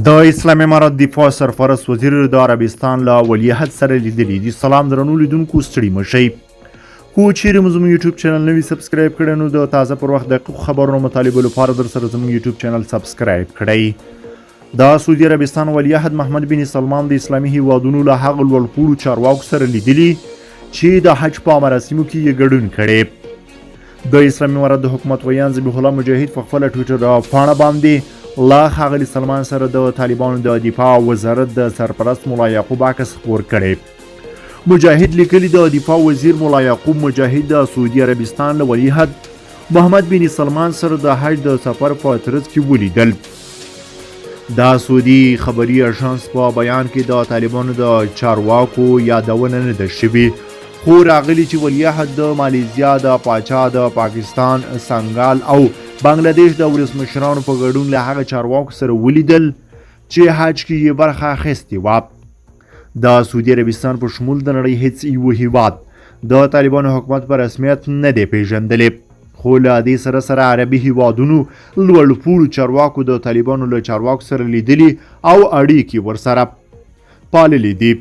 د اسلامي امارت دفاع سرپرست وزیر د عربستان له ولیعهد سره لیدلي دي. سلام درنو لیدونکو، ستړي مه شئ. کو چیرې مو زموږ یوټیوب چینل نوي سبسکرایب کړی نو د تازه پر وخت دقیقو خبرونو مطالبو لپاره در سره زموږ یوټیوب چینل سبسکرایب کړئ. د سعودي عربستان ولیعهد محمد بن سلمان د اسلامي هیوادونو له هغه لوړپوړو چارواکو سره لیدلي چې د حج په مراسمو کې یې ګډون کړی. د اسلامي امارت د حکومت ویان ذبیح الله مجاهد په خپله ټویټر پاڼه باندې له ښاغلي سلمان سره د طالبانو د دفاع وزارت د سرپرست ملا یعقوب عکس خپور کړی. مجاهد لیکلي د دفاع وزیر ملا یعقوب مجاهد د سعودي عربستان له ولیعهد محمد بن سلمان سره د حج د سفر په ترڅ کې ولیدل. د سعودي خبري اژانس په بیان کې د طالبانو د چارواکو یادونه نه ده شوې، خو راغلي چې ولیعهد د مالیزیا د پاچا د پاکستان، سنګال او بنګلادیش د ولسمشرانو په ګډون له هغه چارواکو سره ولیدل چې حج کې یې برخه اخیستې وه. د سعودي عربستان په شمول د نړۍ هیڅ یو هیواد د طالبانو حکومت په رسمیت نه دی پیژندلی، خو له دې سره سره عربي هیوادونو لوړپوړو چارواکو د طالبانو له چارواکو سره لیدلي او اړیکې ورسره پاللې دي.